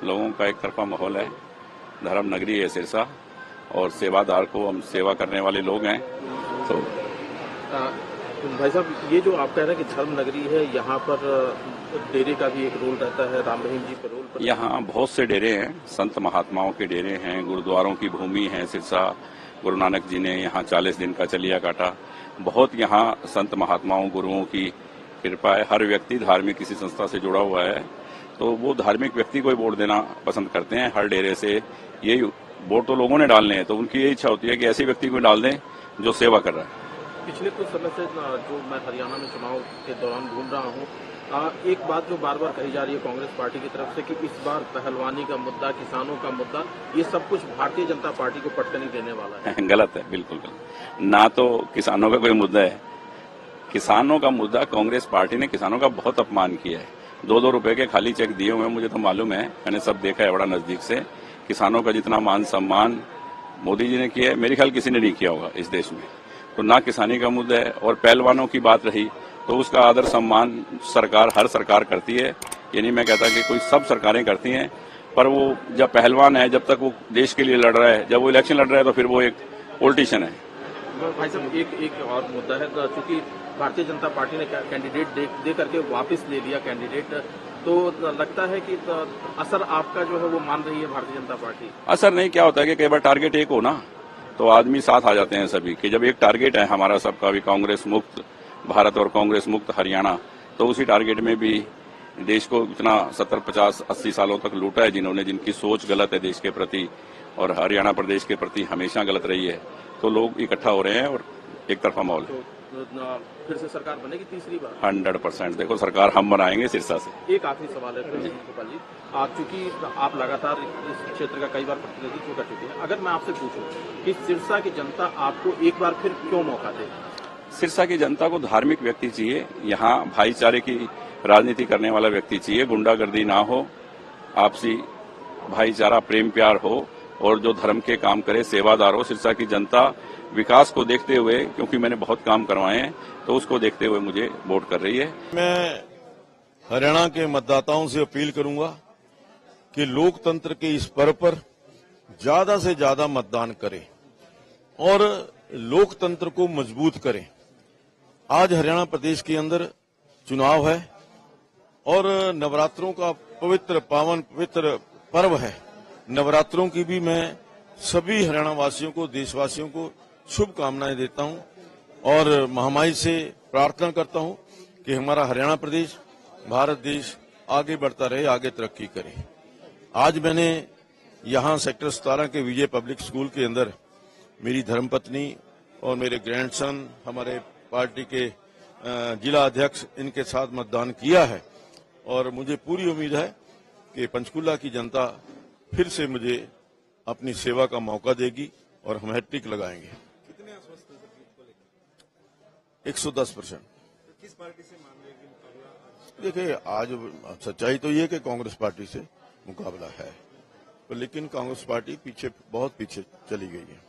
लोगों का एक तरफा माहौल है। धर्म नगरी है सिरसा और सेवादार को हम सेवा करने वाले लोग हैं। तो भाई साहब, ये जो आप कह रहे हैं कि धर्म नगरी है, यहाँ पर डेरे का भी एक रोल रहता है, राम रहीम जी पर रोल पर। यहाँ बहुत से डेरे हैं, संत महात्माओं के डेरे हैं, गुरुद्वारों की भूमि है सिरसा। गुरु नानक जी ने यहाँ 40 दिन का चलिया काटा। बहुत यहाँ संत महात्माओं गुरुओं की कृपा है। हर व्यक्ति धार्मिक किसी संस्था से जुड़ा हुआ है, तो वो धार्मिक व्यक्ति को ही वोट देना पसंद करते हैं। हर डेरे से यही वोट तो लोगों ने डालने हैं, तो उनकी यही इच्छा होती है कि ऐसे व्यक्ति को डाल दें जो सेवा कर रहा है। पिछले कुछ समय से जो मैं हरियाणा में चुनाव के दौरान घूम रहा हूँ, एक बात जो बार बार कही जा रही है कांग्रेस पार्टी की तरफ से कि इस बार पहलवानी का मुद्दा, किसानों का मुद्दा, ये सब कुछ भारतीय जनता पार्टी को पटकनी देने वाला है। गलत है, बिल्कुल गलत। ना तो किसानों का कोई मुद्दा है। किसानों का मुद्दा, कांग्रेस पार्टी ने किसानों का बहुत अपमान किया है। 2-2 रुपए के खाली चेक दिए हुए, मुझे तो मालूम है, मैंने सब देखा है बड़ा नजदीक से। किसानों का जितना मान सम्मान मोदी जी ने किया है, मेरे ख्याल किसी ने नहीं किया होगा इस देश में। तो ना किसानी का मुद्दा है। और पहलवानों की बात रही तो उसका आदर सम्मान सरकार, हर सरकार करती है। ये नहीं मैं कहता कि कोई सब सरकारें करती हैं, पर वो जब पहलवान है, जब तक वो देश के लिए लड़ रहा है, जब वो इलेक्शन लड़ रहा है, तो फिर वो एक पॉलिटिशियन है। भाई साहब, एक और मुद्दा है, चूंकि भारतीय जनता पार्टी ने कैंडिडेट दे करके वापस ले लिया कैंडिडेट, तो लगता है कि असर आपका जो है वो मान रही है भारतीय जनता पार्टी? असर नहीं, क्या होता है कि कई बार टारगेट एक हो ना, तो आदमी साथ आ जाते हैं सभी कि जब एक टारगेट है हमारा सबका भी, कांग्रेस मुक्त भारत और कांग्रेस मुक्त हरियाणा, तो उसी टारगेट में भी देश को इतना 70, 50, 80 सालों तक लूटा है जिन्होंने, जिनकी सोच गलत है देश के प्रति और हरियाणा प्रदेश के प्रति हमेशा गलत रही है, तो लोग इकट्ठा हो रहे हैं और एक तरफा माहौल। तो फिर से सरकार बनेगी तीसरी बार? 100%। देखो, सरकार हम बनाएंगे सिरसा से। एक आखिरी सवाल है गोपाल जी, चूंकि आप लगातार इस क्षेत्र का कई बार प्रतिनिधित्व कर चुके हैं, अगर मैं आपसे पूछूं कि सिरसा की जनता आपको एक बार फिर क्यों मौका दे? सिरसा की जनता को धार्मिक व्यक्ति चाहिए, यहाँ भाईचारे की राजनीति करने वाला व्यक्ति चाहिए, गुंडागर्दी ना हो, आपसी भाईचारा प्रेम प्यार हो और जो धर्म के काम करे, सेवादार हो। सिरसा की जनता विकास को देखते हुए, क्योंकि मैंने बहुत काम करवाए हैं, तो उसको देखते हुए मुझे वोट कर रही है। मैं हरियाणा के मतदाताओं से अपील करूंगा कि लोकतंत्र के इस पर्व पर ज्यादा से ज्यादा मतदान करें और लोकतंत्र को मजबूत करें। आज हरियाणा प्रदेश के अंदर चुनाव है और नवरात्रों का पवित्र पवित्र पर्व है। नवरात्रों की भी मैं सभी हरियाणा वासियों को, देशवासियों को शुभकामनाएं देता हूं और महामाई से प्रार्थना करता हूं कि हमारा हरियाणा प्रदेश, भारत देश आगे बढ़ता रहे, आगे तरक्की करे। आज मैंने यहां सेक्टर 17 के विजय पब्लिक स्कूल के अंदर मेरी धर्मपत्नी और मेरे ग्रैंडसन, हमारे पार्टी के जिला अध्यक्ष, इनके साथ मतदान किया है और मुझे पूरी उम्मीद है कि पंचकुला की जनता फिर से मुझे अपनी सेवा का मौका देगी और हम हैट्रिक लगाएंगे। कितने आश्वस्त हैं को लेकर? 110%। किस पार्टी से मान रहे हैं मुकाबला? देखिए, आज सच्चाई तो ये कि कांग्रेस पार्टी से मुकाबला है, तो लेकिन कांग्रेस पार्टी पीछे, बहुत पीछे चली गई है।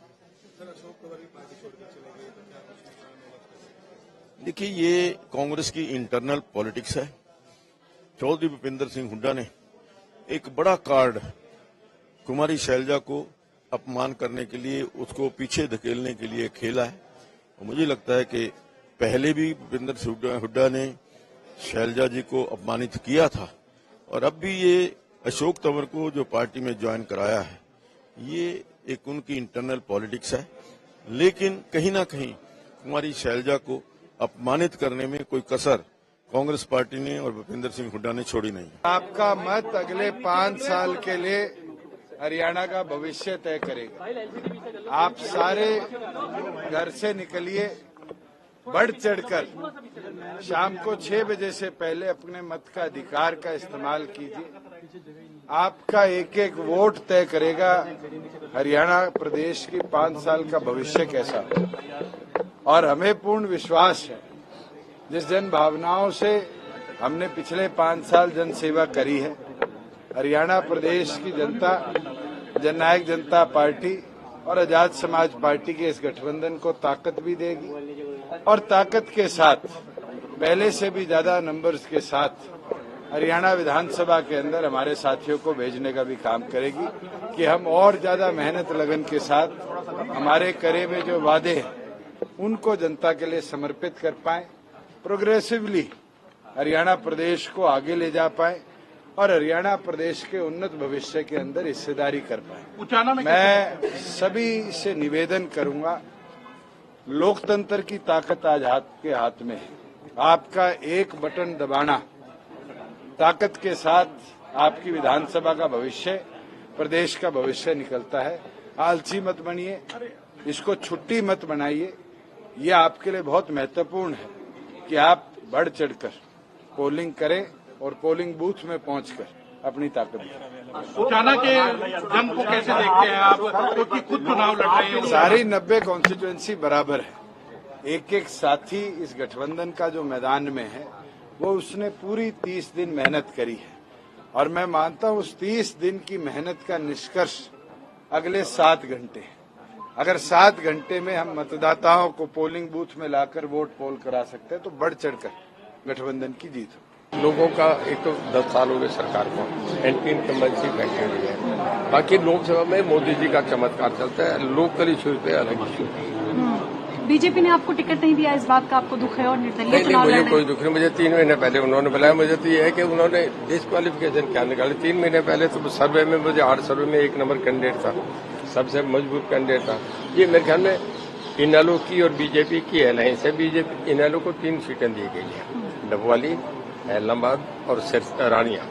सर, अशोक तंवर भी पार्टी छोड़कर चले गए, तो क्या कुछ नुकसान होगा? देखिए, ये कांग्रेस की इंटरनल पॉलिटिक्स है। चौधरी भूपेंद्र सिंह हुड्डा ने एक बड़ा कार्ड कुमारी शैलजा को अपमान करने के लिए, उसको पीछे धकेलने के लिए खेला है। और मुझे लगता है कि पहले भी भूपेंद्र सिंह हुड्डा ने शैलजा जी को अपमानित किया था और अब भी ये अशोक तंवर को जो पार्टी में ज्वाइन कराया है, ये एक उनकी इंटरनल पॉलिटिक्स है। लेकिन कहीं ना कहीं कुमारी शैलजा को अपमानित करने में कोई कसर कांग्रेस पार्टी ने और भूपेंद्र सिंह हुड्डा ने छोड़ी नहीं। आपका मत अगले 5 साल के लिए हरियाणा का भविष्य तय करेगा। आप सारे घर से निकलिए, बढ़ चढ़कर शाम को 6 बजे से पहले अपने मत का अधिकार का इस्तेमाल कीजिए। आपका एक एक वोट तय करेगा हरियाणा प्रदेश की 5 साल का भविष्य कैसा हो। और हमें पूर्ण विश्वास है, जिस जन भावनाओं से हमने पिछले 5 साल जन सेवा करी है, हरियाणा प्रदेश की जनता जननायक जनता पार्टी और आजाद समाज पार्टी के इस गठबंधन को ताकत भी देगी और ताकत के साथ, पहले से भी ज्यादा नंबर्स के साथ हरियाणा विधानसभा के अंदर हमारे साथियों को भेजने का भी काम करेगी कि हम और ज्यादा मेहनत लगन के साथ हमारे करे हुए जो वादे हैं उनको जनता के लिए समर्पित कर पाए, प्रोग्रेसिवली हरियाणा प्रदेश को आगे ले जा पाए और हरियाणा प्रदेश के उन्नत भविष्य के अंदर हिस्सेदारी कर पाए। मैं सभी से निवेदन करूंगा, लोकतंत्र की ताकत आज आपके हाथ में है। आपका एक बटन दबाना ताकत के साथ आपकी विधानसभा का भविष्य, प्रदेश का भविष्य निकलता है। आलसी मत बनिए, इसको छुट्टी मत बनाइए। ये आपके लिए बहुत महत्वपूर्ण है कि आप बढ़ चढ़कर पोलिंग करें और पोलिंग बूथ में पहुंचकर अपनी ताकत दिखाएं। उचाना के जंग को कैसे देखते हैं आप, क्योंकि खुद चुनाव लड़ रहे हैं? सारी 90 कॉन्स्टिट्यूएंसी बराबर है। एक एक साथी इस गठबंधन का जो मैदान में है वो उसने पूरी 30 दिन मेहनत करी है और मैं मानता हूं उस 30 दिन की मेहनत का निष्कर्ष अगले 7 घंटे। अगर 7 घंटे में हम मतदाताओं को पोलिंग बूथ में लाकर वोट पोल करा सकते हैं तो बढ़ चढ़कर गठबंधन की जीत हो। लोगों का एक तो 10 साल हो गए सरकार को, एंटी इनकम्बेंसी बैठी हुई है। बाकी लोकसभा में मोदी जी का चमत्कार चलता है, लोकल इश्यूज पे अलग इश्यू। बीजेपी ने आपको टिकट नहीं दिया, इस बात का आपको दुख है और निर्दलीय नहीं, चुनाव मुझे लड़ रहे कोई हैं? दुख नहीं। मुझे 3 महीने पहले उन्होंने बुलाया। मुझे तो ये है कि उन्होंने डिस्क्वालिफिकेशन क्या निकाली। 3 महीने पहले तो सर्वे में मुझे 8 सर्वे में 1 नंबर कैंडिडेट था, सबसे मजबूत कैंडिडेट था। ये मेरे ख्याल में इनेलो की और बीजेपी की अलायंस है। बीजेपी इनेलो को 3 सीटें दी गई है, डबवाली, इलाहाबाद और रानिया।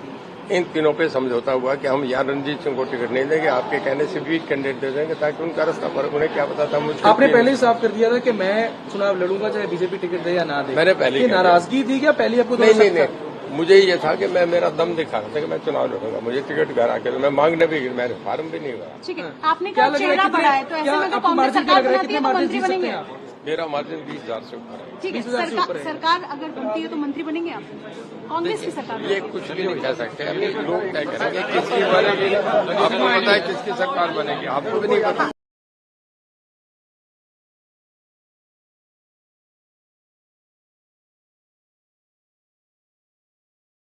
इन तीनों पे समझौता हुआ कि हम यहाँ रणजीत सिंह को टिकट नहीं देंगे, आपके कहने से वीक कैंडिडेट दे देंगे ताकि उनका रास्ता फर्क। उन्हें क्या पता था मुझे। आपने पहले ही साफ कर दिया था कि मैं चुनाव लड़ूंगा चाहे बीजेपी टिकट दे या ना दे। मैंने पहले ही नाराजगी थी क्या पहले आपको? नहीं, मुझे ये था कि मैं मेरा दम दिखा रहा था कि मैं चुनाव लड़ूंगा। मुझे टिकट घर आके मैं मांगने भी मैंने फार्म भी नहीं हुआ। ठीक है, आपने कहा चेहरा बढ़ा है तो ऐसे में तो कांग्रेस सरकार बनाती है तो मंत्री बनेंगे? मेरा मार्जिन 20,000 से ऊपर है। ठीक है, सरकार अगर बनती है तो मंत्री बनेंगे आप? कांग्रेस की सरकार? ये कुछ भी नहीं कह सकते। अभी लोग तय करेंगे किसकी बनेगी। आपको पता है किसकी सरकार बनेगी, आपको भी नहीं पता।